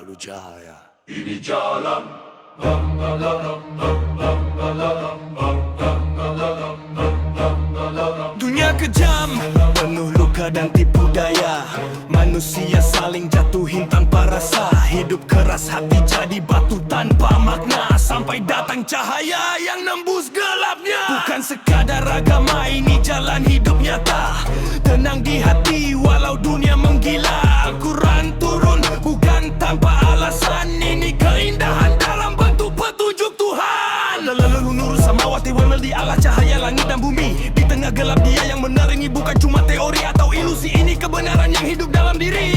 Lalu cahaya. Ini jalan Dunia kejam, penuh luka dan tipu daya. Manusia saling jatuhin tanpa rasa. Hidup keras hati jadi batu tanpa makna. Sampai datang cahaya yang nembus gelapnya. Bukan sekadar agama, ini jalan hidup nyata. Tenang di hati walau dunia menggila. Al-Quran turun bukan tanpa alasan. Ini keindahan dalam bentuk petunjuk Tuhan. Lalu nur samawati wal ardi, Allah cahaya langit dan bumi. Di tengah gelap dia yang menerangi, bukan cuma teori atau ilusi. Ini kebenaran yang hidup dalam diri.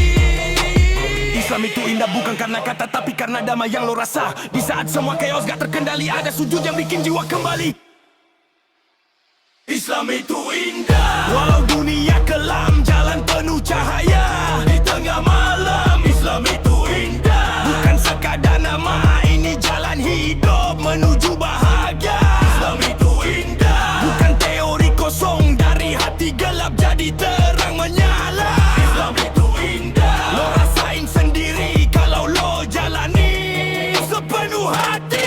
Islam itu indah bukan karena kata, tapi karena damai yang lo rasa. Di saat semua chaos gak terkendali, ada sujud yang bikin jiwa kembali. Islam itu indah walau dunia kelam, jalan penuh cahaya. Di tengah malam Islam itu indah, bukan sekadar nama, ini jalan hidup menuju bahagia. Islam itu indah, bukan teori kosong, dari hati gelap jadi terang menyala. Islam itu indah, lo rasain sendiri kalau lo jalani sepenuh hati.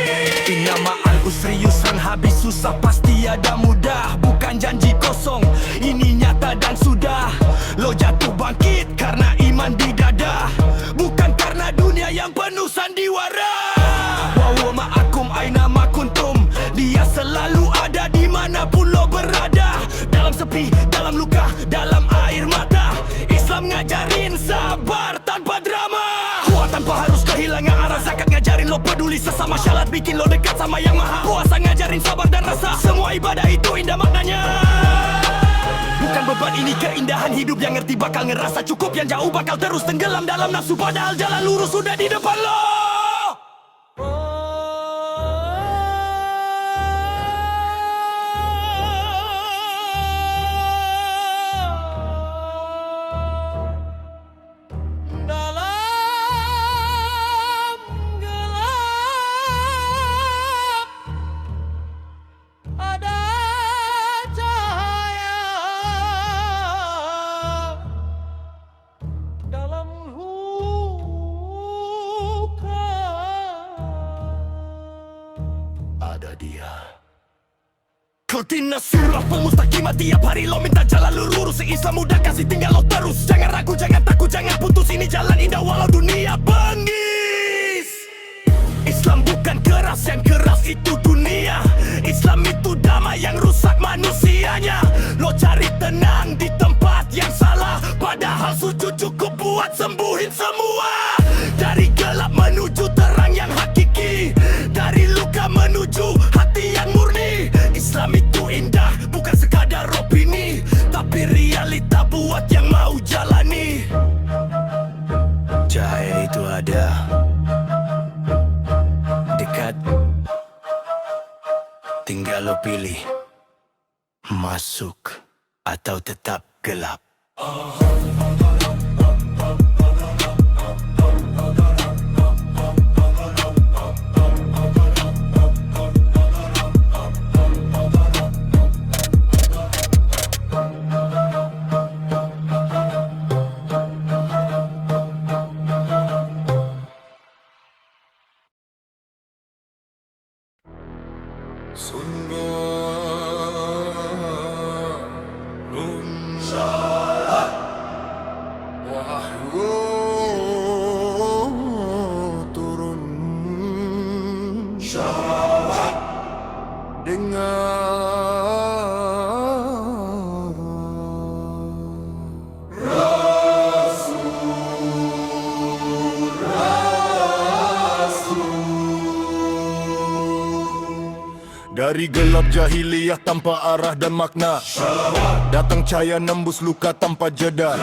Nama Al-Usri Yusran, habis susah pasti ada mudah. Bukan janji kosong, ini nyata dan sudah. Lo jatuh bangkit karena iman di dada, bukan karena dunia yang penuh sandiwara. Wa ma'akum aina ma kuntum, dia selalu ada dimanapun lo berada. Dalam sepi, dalam luka, dalam air mata, Islam ngajarin sabar tanpa drama. Kuat tanpa harus kehilangan arah, zakat ngajarin lo peduli sesama. Syalat bikin lo dekat sama yang maha. Puasa ngajarin sabar dan rasa, semua ibadah itu indah maknanya. Bukan beban, ini keindahan hidup. Yang ngerti bakal ngerasa cukup, yang jauh bakal terus tenggelam dalam nafsu. Padahal jalan lurus sudah di depan lo. Kutina surah pemustaqimah, tiap hari lo minta jalan lurus. Islam mudah kasih, tinggal lo terus. Jangan ragu, jangan takut, jangan putus. Ini jalan indah walau dunia bengis. Islam bukan keras, yang keras itu dunia. Islam itu damai, yang rusak manusianya. Lo cari tenang di tempat yang salah, padahal sujud cukup buat sembuhin semua. Dari gelap menuju terang yang hakiki, dari luka menuju hati yang murni. Islam itu indah, bukan sekadar opini, tapi realita buat yang mau jalani. Cahaya itu ada, dekat, tinggal lo pilih, masuk atau tetap gelap. Dari gelap jahiliyah tanpa arah dan makna, datang cahaya nembus luka tanpa jeda.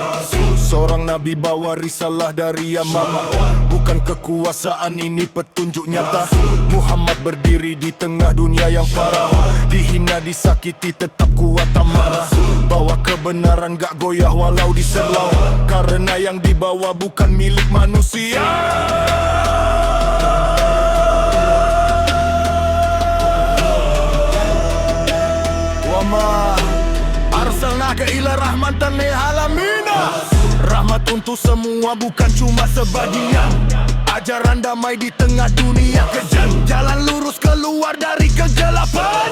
Seorang nabi bawa risalah dari yang Maha. Bukan kekuasaan, ini petunjuk nyata. Muhammad berdiri di tengah dunia yang parah. Dihina, disakiti, tetap kuat tak marah. Bawa kebenaran gak goyah walau diserlau, karena yang dibawa bukan milik manusia. Arsalnaka ila rahmatan lil alamin, rahmat untuk semua bukan cuma sebandingan. Ajaran damai di tengah dunia kejam, jalan lurus keluar dari kegelapan.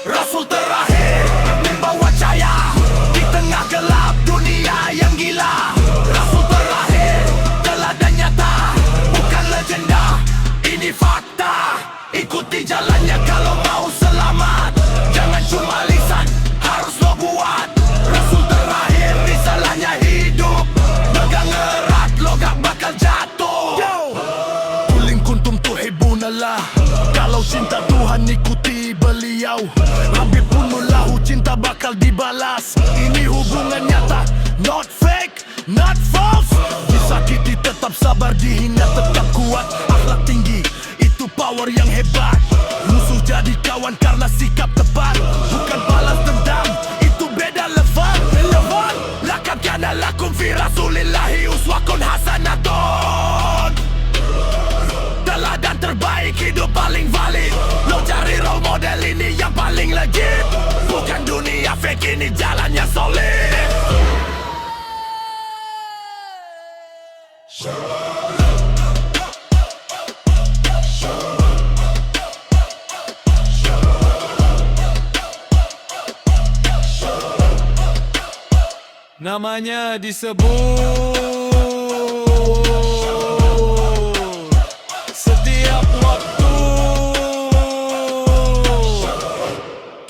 Rasul terakhir membawa cahaya di tengah gelap dunia yang gila. Rasul terakhir teladan nyata, bukan legenda, ini fakta. Ikuti jalannya kalau mau selamat, jangan cuma lisan, harus lo buat. Rasul terakhir risalahnya hidup, pegang erat lo gak bakal jatuh. Kuling kuntum tuhibunallah, kalau cinta Tuhan ikuti beliau. Habib pun melahu, cinta bakal dibalas. Ini hubungan nyata, not fake, not false. Disakiti tetap sabar, dihina tetap kuat. Akhlak tinggi, itu power yang hebat. Musuh jadi kawan karena sikap tepat, bukan balas dendam, itu beda level. Lakab kana lakum fi rasulillahi uswakun hasanatun. Teladan terbaik, hidup paling valid. Lo cari role model, ini yang paling legit. Bukan dunia fake, ini jalannya solid. Namanya disebut setiap waktu,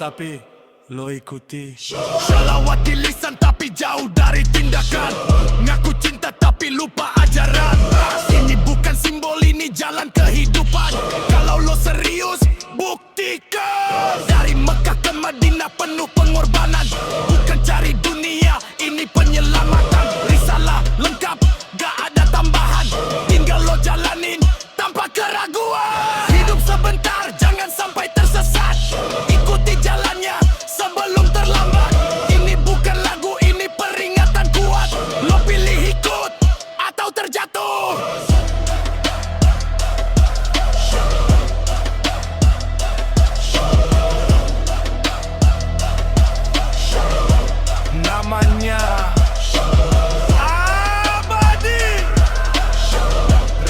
tapi lo ikuti. Salawat di lisan tapi jauh dari tindakan. Ngaku cinta tapi lupa ajaran. Ini bukan simbol, ini jalan kehidupan. Kalau lo serius, buktikan. Dari Mekah ke Madinah penuh pengorbanan. Bukan cari dunia, ini penyelamatan. Risalah lengkap, gak ada tambahan. Tinggal lo jalanin tanpa keraguan. Hidup sebentar, jangan sampai tersesat. Ikuti jalannya sebelum terlambat. Ini bukan lagu, ini peringatan kuat. Lo pilih ikut atau terjatuh. Namanya abadi,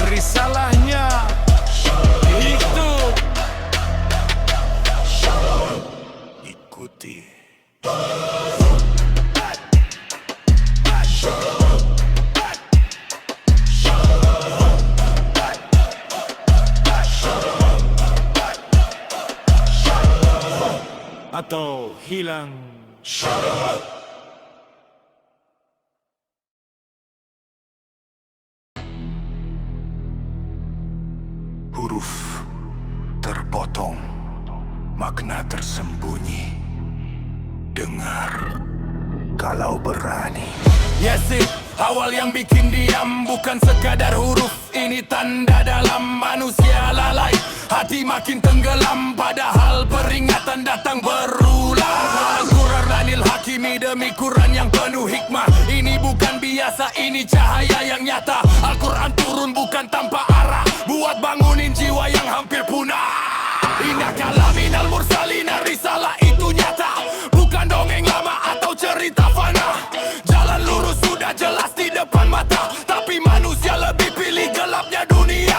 risalahnya itu ikuti. atau hilang. Huruf terpotong, makna tersembunyi. Dengar kalau berani. Yes it, awal yang bikin diam bukan sekadar huruf. Ini tanda dalam manusia lalai. Hati makin tenggelam padahal peringatan datang berulang. Al-Quranil Hakimi demi Quran yang penuh hikmah. Ini bukan biasa, ini cahaya yang nyata. Al-Quran turun bukan tanpa arah, buat bangunin jiwa yang hampir punah. Inna kalaminal mursalina, risalah itu nyata, bukan dongeng lama atau cerita fana. Jalan lurus sudah jelas di depan mata, tapi manusia lebih pilih gelapnya dunia.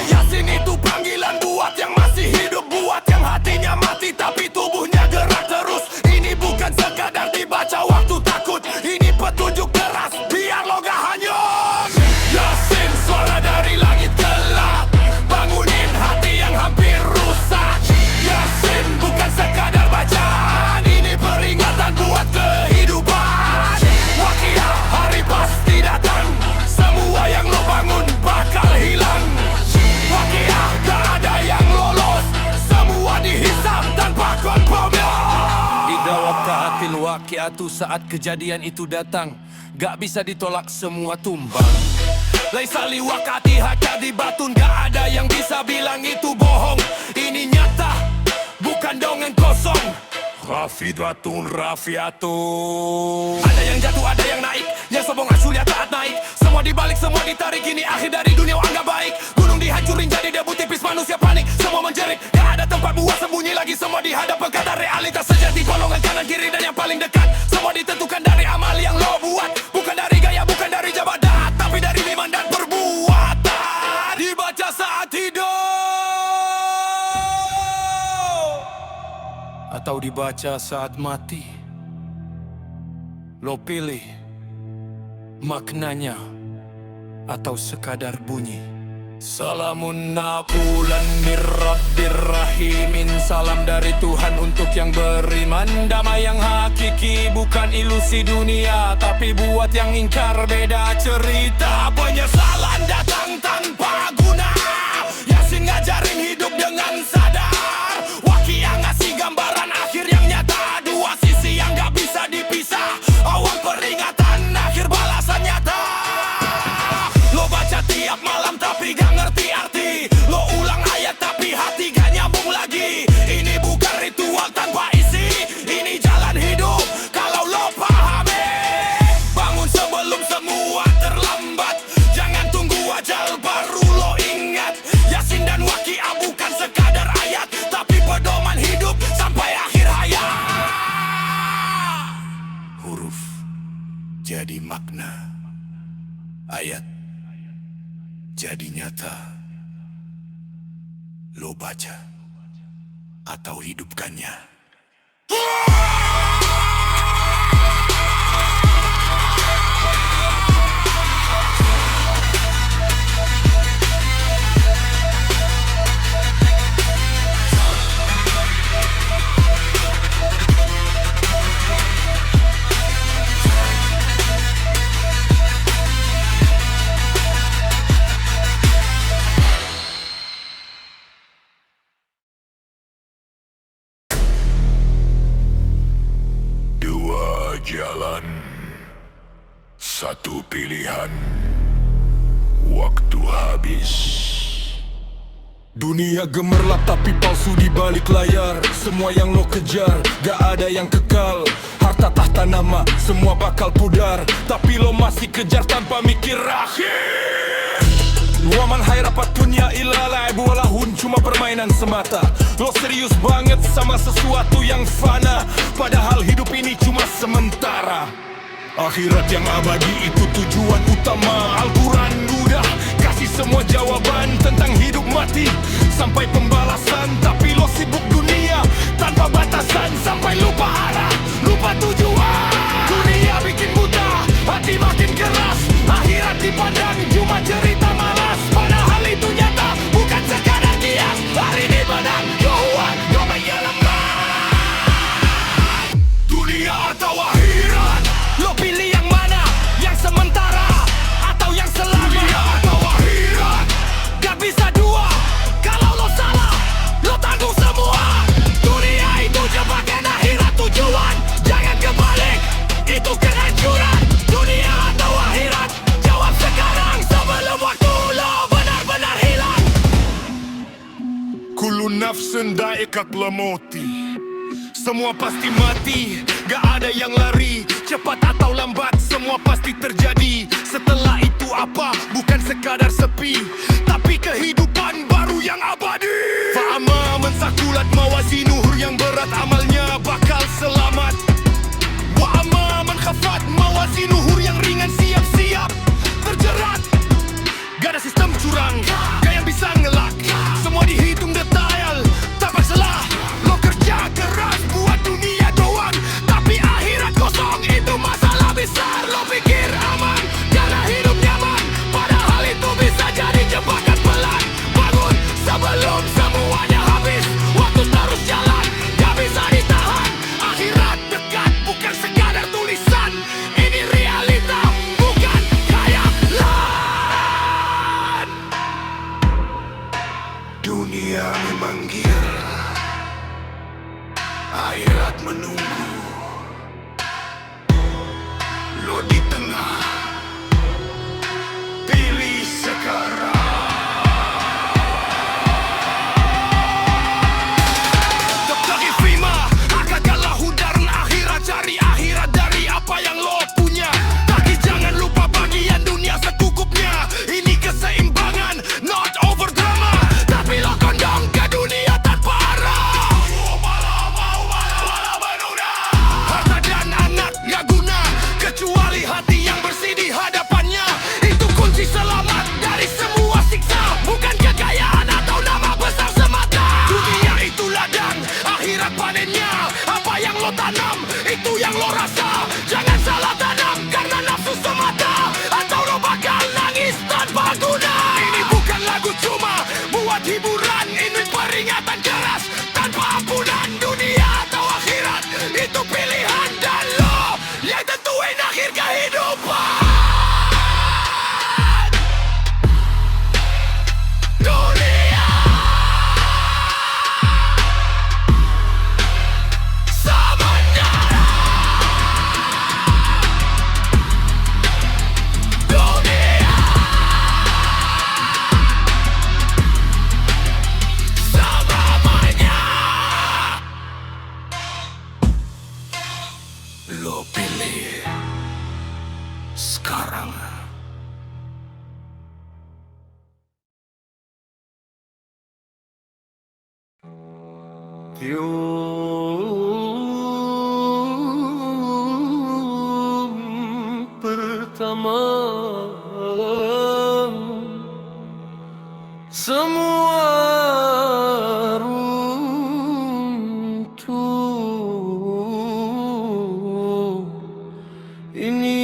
Yasin itu panggilan buat yang masih hidup, buat yang hatinya mati tapi tubuhnya gerak terus. Ini bukan sekadar dibaca waktu takut, ini petunjuk keras biar lo gak hanyut. Yasin, suara dari langit gelap, bangunin hati yang hampir rusak. Yasin bukan sekadar bacaan, ini peringatan buat kehidupan. Waqiah, hari pasti datang, semua yang lo bangun bakal hilang. Waqiah, gak ada yang lolos, semua dihisap tanpa konfirmasi. Idza waqa'atil waqi'atu, saat kejadian itu datang, gak bisa ditolak, semua tumbang. Laisa liwaqa'atiha kadibatun, gak ada yang bisa bilang itu bohong. Ini nyata, bukan dongeng kosong. Rafidatun, rafiatun. Ada yang jatuh, ada yang naik, yang sombong asyulia taat naik. Semua dibalik, semua ditarik, ini akhir dari dunia anggap baik. Gunung dihancurin jadi debu tipis, manusia panik, semua menjerit. Gak ada tempat buat sembunyi lagi, semua dihadapkan kata realitas sejati. Golongan kanan kiri dan yang paling dekat, semua ditentukan dari amal yang lo buat. Bukan dari gaya, bukan dari jabatan, tapi dari iman dan berbuat. atau dibaca saat mati? Lo pilih maknanya atau sekadar bunyi? Salamun nabulan mir Rabbir Rahimin. Salam dari Tuhan untuk yang beriman. Damai yang hakiki, bukan ilusi dunia, tapi buat yang ingkar beda cerita. Penyesalan datang tanpa guna, Yasin ngajarin hidup dengan sadar. Waki yang ngasih gambaran akhir yang nyata, dua sisi yang gak bisa dipisah. Awal peringatan, akhir balasan nyata. Lo baca tiap malam tapi gak ngerti arti. Lo ulang ayat tapi hati gak nyambung lagi. Ini bukan ritual tanpa isi, ini jalan hidup kalau lo pahami. Bangun sebelum semua terlambat, jangan tunggu ajal baru lo ingat. Yasin dan Waqiah bukan sekadar ayat, tapi pedoman hidup sampai akhir hayat. Huruf jadi makna, ayat jadi nyata. Lo baca atau hidupkannya. Jalan, satu pilihan, waktu habis. Dunia gemerlap tapi palsu di balik layar. Semua yang lo kejar, gak ada yang kekal. Harta tahta nama, semua bakal pudar, tapi lo masih kejar tanpa mikir akhir. Waman hai rapat punya ilalai, walahun cuma permainan semata. Lo serius banget sama sesuatu yang fana, padahal hidup ini cuma sementara. Akhirat yang abadi itu tujuan utama. Al-Quran udah kasih semua jawaban tentang hidup mati sampai pembalasan, tapi lo sibuk dunia tanpa batasan sampai lupa arah, lupa tujuan. Dunia bikin buta, hati makin keras. Akhirat dipandang cuma cerita malas, padahal itu nyata, bukan sekadar kias. Hari ini menang, Tuhan gak menyelamat. Dunia atau akhirat, lo pilih yang mana? Yang sementara atau yang selamat? Dunia atau akhirat, gak bisa dua. Kalau lo salah, lo tanggung semua. Dunia itu jebakan, akhirat tujuan. Jangan kebalik, itu kehancuran. Dunia atau akhirat, jawab sekarang sebelum waktu lo benar-benar hilang. Kullu nafsin dha'iqatul mauti. Semua pasti mati, gak ada yang lari. Cepat atau lambat, semua pasti terjadi. Setelah itu apa? Bukan sekadar sepi, tapi kehidupan baru yang abadi. Fa'ama man sakulat mawazinuhu, yang berat amalnya bakal selamat. Wa'ama man khafat mawazinuhu, yang ringan siap-siap terjerat. Gak ada sistem curang, gak yang bisa ngelak. Semua dihitung detail, tanpa salah. Lo kerja keras buat dunia doang, tapi akhirat kosong, itu masalah besar. Lo pikir aman karena hidup nyaman, padahal itu bisa jadi jebakan pelan. Bangun sebelum semuanya habis, waktu terus jalan. lo rasa. Jangan salah tanam karena nafsu semata, atau lo bakal nangis tanpa guna. Ini bukan lagu cuma buat hiburan, ini peringatan keras tanpa ampunan. Dunia atau akhirat, itu pilihan dan lo yang tentuin akhir kehidupan. Dunia sementara. Dunia selamanya. Lo pilih sekarang. Cium pertama, semua runtuh. Ini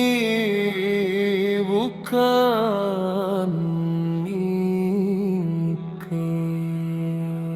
bukan mimpi.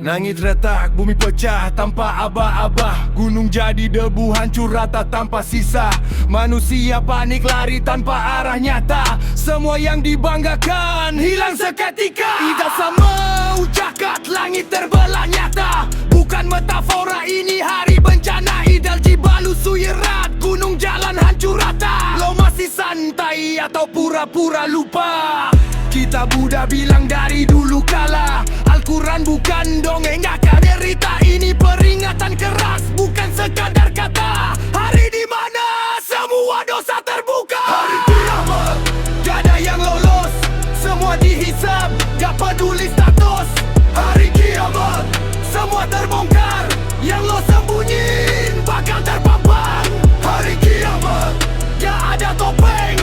Langit retak, bumi pecah tanpa aba-aba. Gunung jadi debu, hancur rata tanpa sisa. Manusia panik lari tanpa arah nyata. Semua yang dibanggakan hilang seketika. Tidak sama ucakat, langit terbelah nyata. Bukan metafora, ini hari bencana. Idal jibalu suyirat, gunung jalan hancur rata. Lo masih santai atau pura-pura lupa? Kita Buddha bilang dari dulu kala, Al-Quran bukan dongeng, gak derita. Ini peringatan keras, bukan sekadar kata. Hari di mana semua dosa terbuka. Hari kiamat, gak ada yang lolos. Semua dihisab, gak peduli status. Hari kiamat, semua terbongkar. Yang lo sembunyiin bakal terpampang. Hari kiamat, gak ada topeng.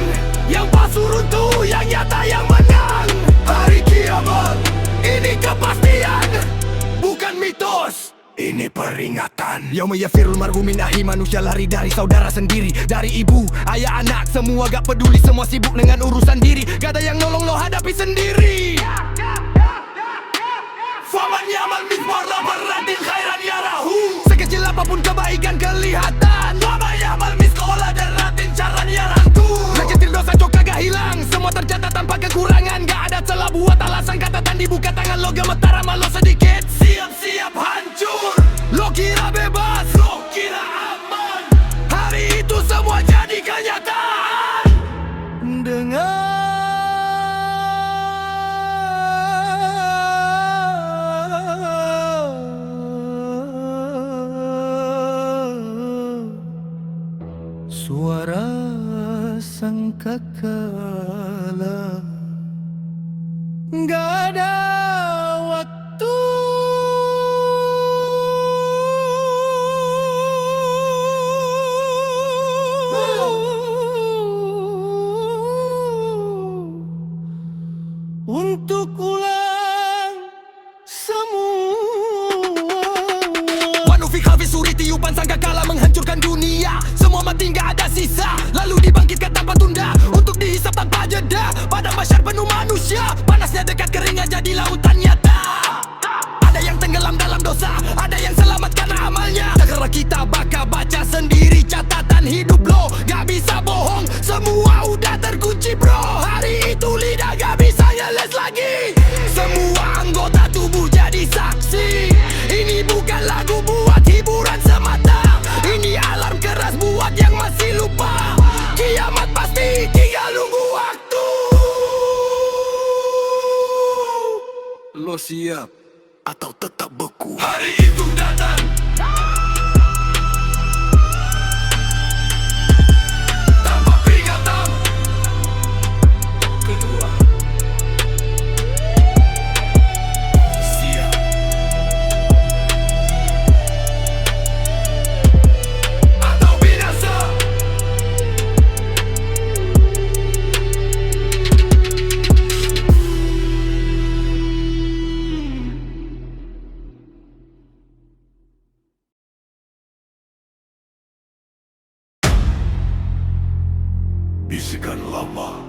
Yang palsu runtuh, yang nyata yang menang. Hari kiamat, ini kepastian, bukan mitos. Ini peringatan. Yauma yafirul mar'u min akhihi, manusia lari dari saudara sendiri. Dari ibu, ayah, anak, semua gak peduli. Semua sibuk dengan urusan diri. Gak ada yang nolong, lo hadapi sendiri. Faman yamal mithqala dzarratin khairan yarahu. Sekecil apapun kebaikan kelihatan. Faman yamal mithqala dzarratin syarran yarahu. Sekecil dosa cok kagak hilang, semua tercatat tanpa kekurangan. Gak ada celah buat alasan, kata dibuka tangan lo gemetar sama lo sedikit. Siap-siap hancur. Lo kira bebas, lo kira aman. Hari itu semua jadi kenyataan. Suara sangkakala, gak ada waktu. Untuk ulang semua. Wanufika fi suri, tiupan sangkakala menghancurkan dunia. Semua mati gak ada sisa, lalu dibangkitkan tanpa tunda. Untuk dihisap tanpa jeda, pada masyar penuh manusia. Panasnya dekat, keringnya jadi lautan nyata. Ada yang tenggelam dalam dosa, ada yang selamat karena amalnya. Segera kita baca sendiri catatan hidup lo. Gak bisa bohong, semua udah terkunci bro. Hari itu lidah gak bisa ngeles lagi. Semua anggota tubuh jadi saksi. Ini bukan lagu buat hiburan semata. Ini alarm keras buat yang masih lupa. Kiamat pasti, tinggal nunggu waktu. Lo siap atau tetap beku? Hari itu datang. Tanpa peringatan. Kedua. Siap atau binasa. bisikan lama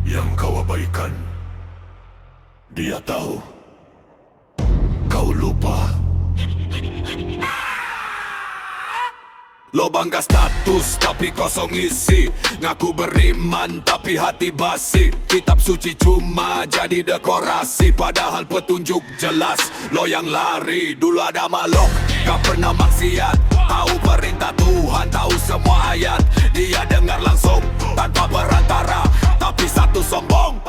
yang kau abaikan. Dia tahu kau lupa. Lo bangga status tapi kosong isi, ngaku beriman tapi hati basi. Kitab suci cuma jadi dekorasi, padahal petunjuk jelas. Lo yang lari, dulu ada makhluk, gak pernah maksiat. Tahu perintah Tuhan, tahu semua ayat. Dia dengar langsung tanpa perantara, tapi satu sombong,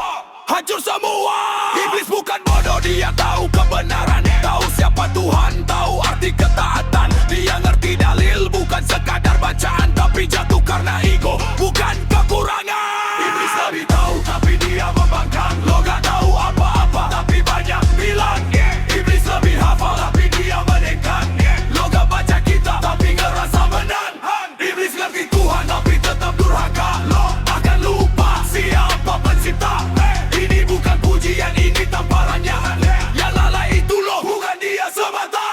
hancur semua. Iblis bukan bodoh, dia tahu kebenaran, tahu siapa Tuhan, tahu arti ketaatan. Dia ngerti dalil, bukan sekadar bacaan, tapi jatuh karena ego, bukan kekurangan. Iblis lebih tahu, tapi dia membangkang. Lo gak tahu apa-apa, tapi banyak bilang. Iblis lebih hafal, tapi dia menengkang. Lo gak baca kitab, tapi ngerasa menang. Iblis ngerti Tuhan, tapi tetap durhaka. Lo akan lupa siapa pencipta. Ini bukan pujian, ini tamparannya. Yang lalai itu lo, bukan dia semata.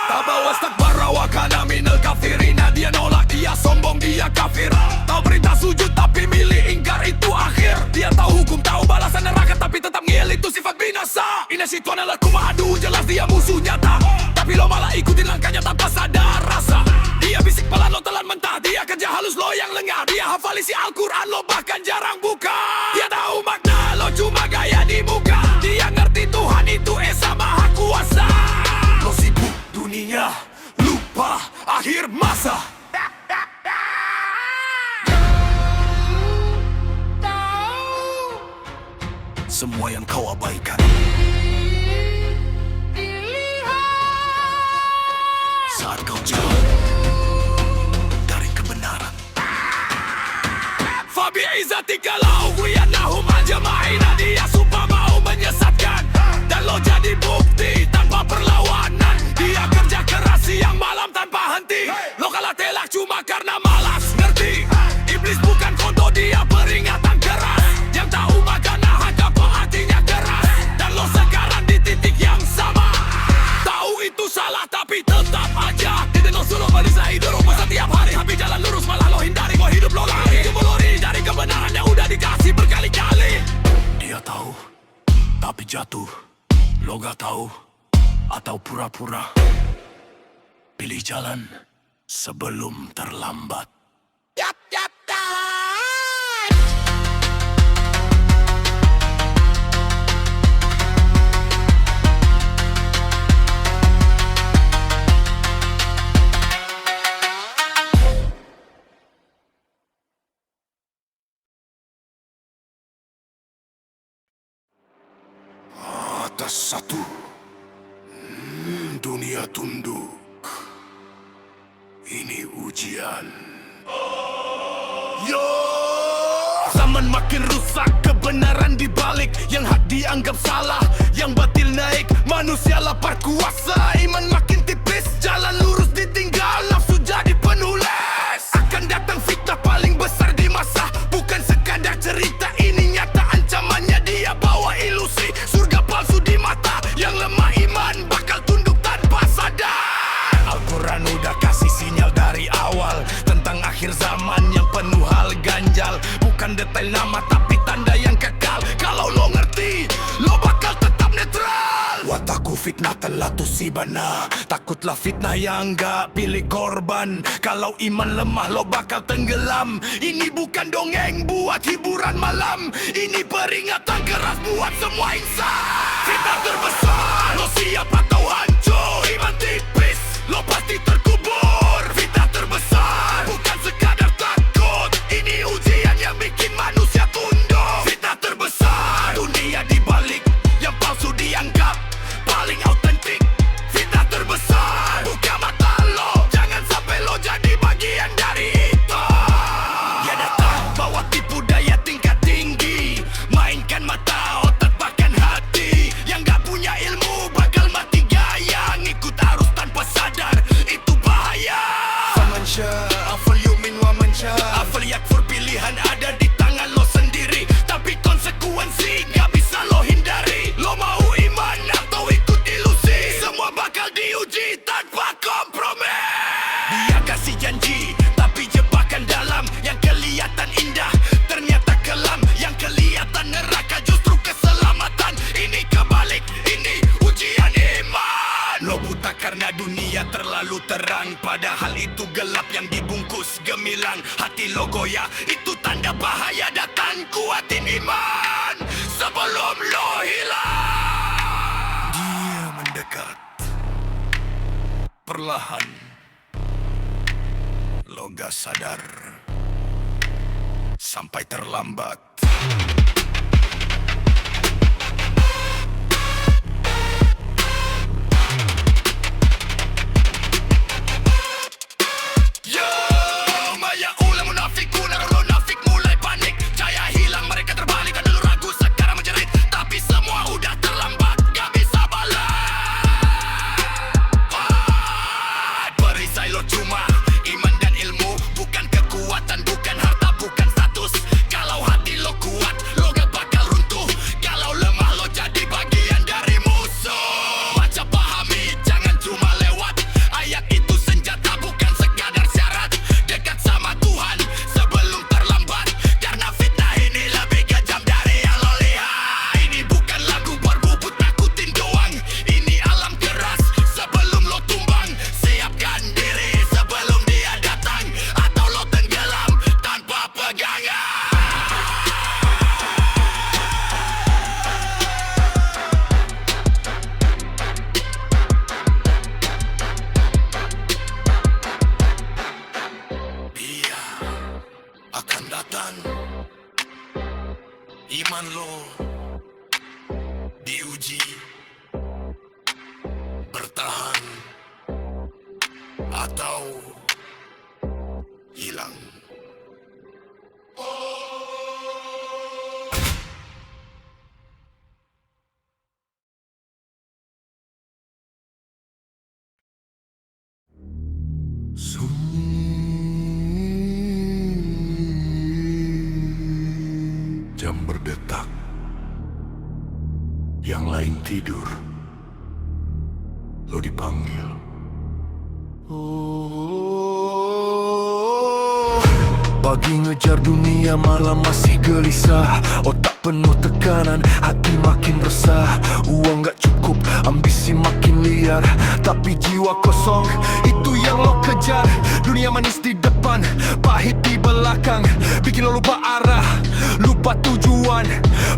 Tabawas takbara wa kana minal kafirina. Dia nolak, dia sombong, dia kafir. Tahu perintah sujud tapi milih ingkar, itu akhir. Dia tahu hukum, tahu balasan neraka, tapi tetap ngil, itu sifat binasa. Ini syaitan adalah kumadu, jelas dia musuh nyata. Tapi lo malah ikutin langkahnya tanpa sadar rasa. Dia bisik pelan, lo telan mentah. Dia kerja halus, lo yang lengah. Dia hafal isi Al-Quran, lo bahkan jarang buka. Dia tahu makna, lo cuma gaya di muka. Dia ngerti Tuhan itu Esa Maha Kuasa. Lo sibuk dunia, lupa akhir masa. Semua yang kau abaikan saat kau jauh dari kebenaran. Fabi izzati kalau wiyanahum ajma'ina. Dia sumpah mau menyesatkan, dan lo jadi bukti tanpa perlawanan. Dia kerja keras siang malam tanpa henti. Lo kalah telak cuma karena malas ngerti. Iblis bukan konto, dia peringatan keras. Yang tahu maka nahan, kau hatinya keras. Dan lo sekarang di titik yang sama. Tahu itu salah tapi tetap aja ditengok suruh berisai dorong masa tiap hari. Habis jalan lurus malah lo hindari, kau hidup lo lari. Kebuluri dari kebenaran yang udah dikasih berkali-kali. Dia tahu tapi jatuh, lo gak tahu atau pura-pura. Pilih jalan sebelum terlambat. Yap, yap, time. Atas satu, dunia tunduk. Ini ujian. Yo, zaman makin rusak, kebenaran dibalik. Yang hak dianggap salah, yang batil naik. Manusia lapar kuasa, iman makin tipis. Jalan lurus ditinggal, nafsu jadi penulis. Akan datang fitnah paling besar di masa. Bukan sekadar cerita, ini nyata. Ancamannya dia bawa ilusi. Surga palsu di mata, yang lemah iman bakal tunduk tanpa sadar. Al-Quran udah kasih sinyal dari awal tentang akhir zaman yang penuh hal ganjal. Bukan detail nama tapi tanda yang kekal. Kalau lo ngerti, lo bakal tetap netral. Wataku fitnah telah tusibana. Takutlah fitnah yang gak pilih korban. Kalau iman lemah lo bakal tenggelam. Ini bukan dongeng buat hiburan malam. Ini peringatan keras buat semua insan. Fitnah terbesar, lo siap atau hancur. Iman tipis, lo pasti terkubur. Fitnah terbesar, bukan sekadar takut. Ini ujian yang bikin manusia tunduk. Fitnah terbesar, dunia dibalik. Yang palsu dianggap paling autentik. Fitnah terbesar, buka mata lo. Jangan sampai lo jadi bagian dari itu. Ya datang bawa tipu daya tingkat tinggi. Mainkan mata, otak bahkan hati. Yang gak punya ilmu bakal mati gaya. Ngikut arus tanpa sadar, itu terang, padahal itu gelap yang dibungkus gemilang. Hati lo goyah, itu tanda bahaya datang. Kuatin iman sebelum lo hilang. Dia mendekat, perlahan lo gak sadar sampai terlambat. Iman lo diuji, bertahan atau hilang. Jam berdetak, yang lain tidur. Lo dipanggil. Pagi ngejar dunia, malam masih gelisah. Otak penuh tekanan, hati makin resah. Uang gak cukup, ambisi makin liar. Tapi jiwa kosong, itu yang lo kejar. Dunia manis di depan, pahit di belakang. Bikin lo lupa arah, lupa tujuan.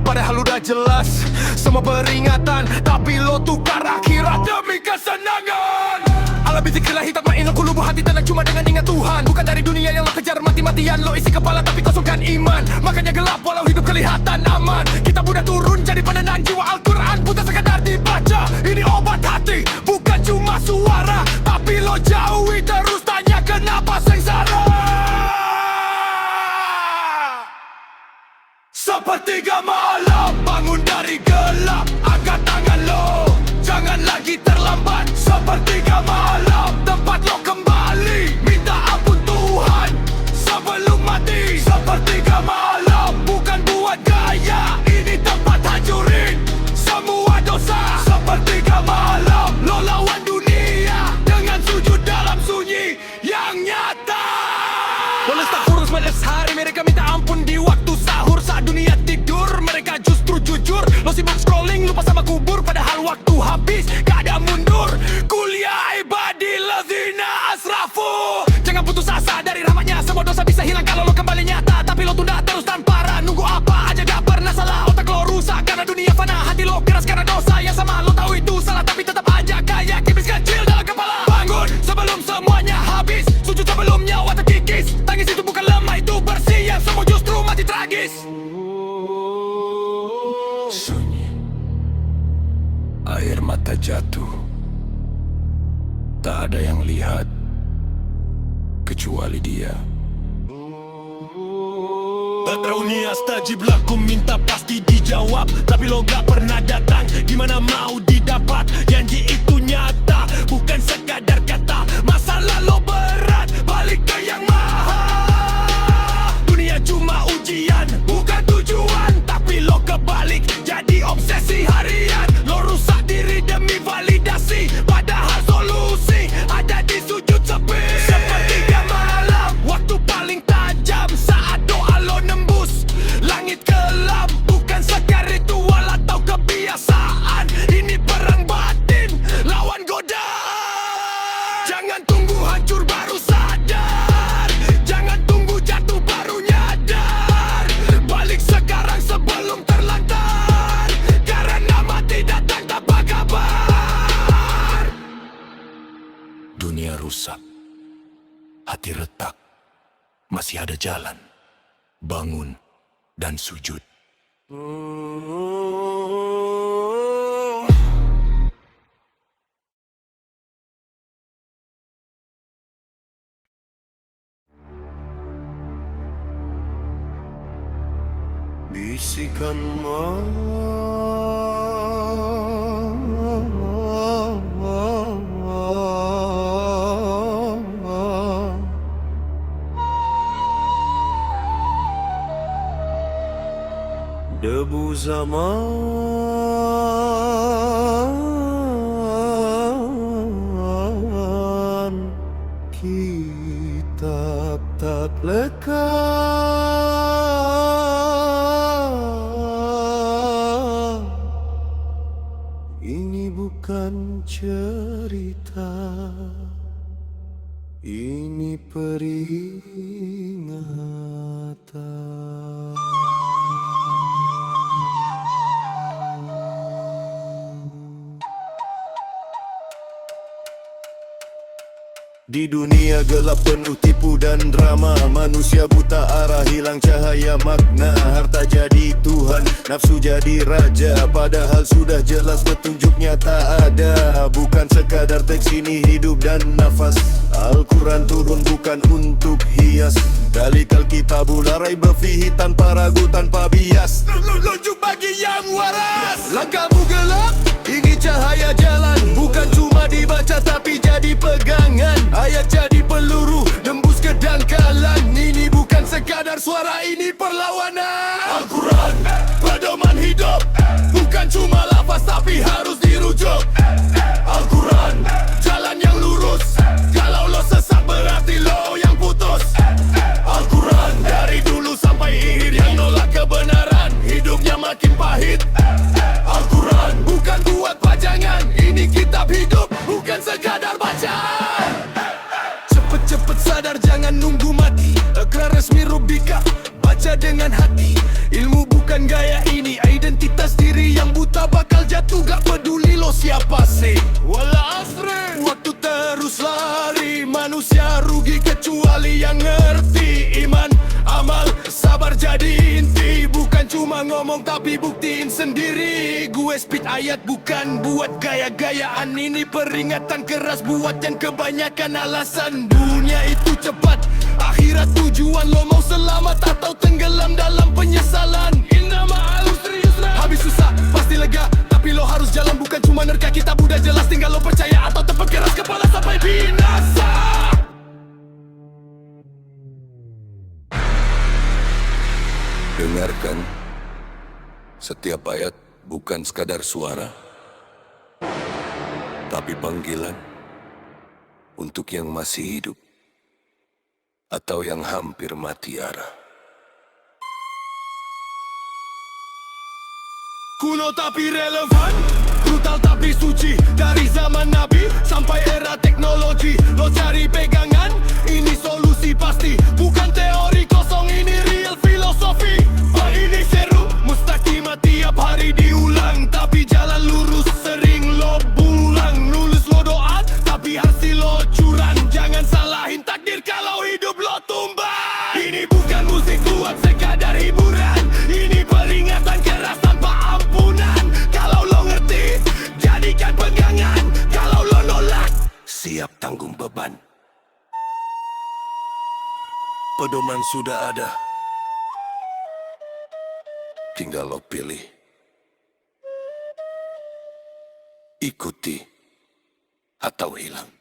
Padahal udah jelas, semua peringatan. Tapi lo tukar akhirat demi kesenangan. Alam bisik gelah hitam main lo kulubuh hati tenang cuma dengan ingat Tuhan. Bukan dari dunia yang lo kejar mati-matian. Lo isi kepala tapi kosongkan iman. Makanya gelap walau hidup kelihatan aman. Kita mudah turun jadi penenang jiwa. Al-Quran buta sekadar dibaca. Ini obat hati bukan cuma suara. Tapi lo jauhi terus tanya kenapa sengsara. Sepertiga malam bangun dari gelap. Angkat tangan lo, jangan lagi terlambat. Sepertiga malam tempat lo kembali. Minta ampun Tuhan sebelum mati. Sepertiga malam bukan buat gaya. Ini tempat hancurin semua dosa. Sepertiga malam lo lawan dunia dengan sujud dalam sunyi yang nyata. Boleh sahur semalam sehari mereka minta ampun di waktu sahur. Saat dunia tidur mereka justru jujur. Lo sibuk scrolling lupa sama kubur. Padahal waktu habis gak ada mundur. Kuliah ibadilladzina asrafu. Jangan putus asa dari rahmatnya. Semua dosa bisa hilang kalau lo kembali nyata. Tapi lo tunda terus tanpa arah. Nunggu apa aja gak pernah salah. Otak lo rusak karena dunia fana. Hati lo keras karena dosa yang sama. Lo tahu itu salah tapi tetap aja kayak kibis kecil dalam kepala. Bangun sebelum semuanya habis. Sujud sebelum nyawa terkikis. Tangis itu bukan lemah, itu bersih. Yang semua justru mati tragis. Sunyi, air mata jatuh. Tak ada yang lihat kecuali dia. Tad'uni astajib lakum, minta pasti dijawab. Tapi lo gak pernah datang, gimana mau didapat? Janji itu nyata, bukan sekadar kata. Masalah lo berat, balik ke yang maha. Dunia cuma ujian, bukan tujuan. Tapi lo kebalik, jadi obsesi harian. Lo rusak diri demi validasi. Padahal solusi ada di sujud sepi. Sepertiga malam, waktu paling tajam. Saat doa lo nembus langit kelam. Bukan sekar ritual atau kebiasaan. Ini perang batin lawan godaan. Jangan tunggu hancur hati retak, masih ada jalan, bangun dan sujud. Bisikan debu zaman, kitab tak lekat. Ini bukan cerita, ini peringatan. Di dunia gelap penuh tipu dan drama, manusia buta arah, hilang cahaya makna. Harta jadi Tuhan, nafsu jadi raja, padahal sudah jelas petunjuknya tak ada. Bukan sekadar teks, ini hidup dan nafas. Al-Quran turun bukan untuk hias, dalikal kitabu larai berfihi tanpa ragu, tanpa bias. Lunjuk bagi yang waras. Langkahmu gelap, ini cahaya jalan, bukan cuma dibaca tapi jadi pegangan. Ayat jadi peluru, nembus ke dangkalan. Ini bukan sekadar suara, ini perlawanan. Al-Quran, pedoman hidup, bukan cuma lafaz tapi harus dirujuk. Al-Quran, jalan yang lurus, kalau lo sesat berarti lo yang putus. Al-Quran, dari dulu sampai akhir yang nolak kebenaran, hidupnya makin pahit. Al-Quran, bukan buat pajangan, ini kitab hidup, bukan sekadar bacaan. Cepet-cepet sadar, jangan nunggu mati. Iqrar resmi Rabbika, baca dengan hati. Ilmu bukan gaya, ini identitas diri. Yang buta bakal jatuh, gak peduli lo siapa sih. Wala asri, waktu terus lari, manusia rugi kecuali yang ngerti. Iman, amal, sabar jadi inti, bukan cuma ngomong tapi buktiin sendiri. Gue speed ayat bukan buat gaya-gayaan, ini peringatan keras buat yang kebanyakan alasan. Dunia itu cepat, akhirat tujuan. Lo mau selamat atau tenggelam dalam penyesalan? Inna ma'al usri yusra. Habis susah pasti lega, tapi lo harus jalan, bukan cuma nerka. Kitab udah jelas, tinggal lo percaya atau tepat keras kepala sampai binasa. Dengarkan, setiap ayat bukan sekadar suara, tapi panggilan untuk yang masih hidup atau yang hampir mati arah. Kuno tapi relevan, brutal tapi suci. Dari zaman Nabi sampai era teknologi, lo cari pegangan, ini solusi pasti. Bukan teori kosong, ini real filosofi. Ini seru, mustaqimah tiap hari diulang, tapi jalan lurus sering lo bulang. Lulus lo doa, tapi hasil lo curang. Jangan salahin takdir kalau hidup lo tumbang. Ini bukan musik buat sekadar hiburan, ini peringatan keras tanpa ampunan. Kalau lo ngerti, jadikan pegangan. Kalau lo nolak, siap tanggung beban. Pedoman sudah ada, tinggal lo pilih, ikuti atau hilang.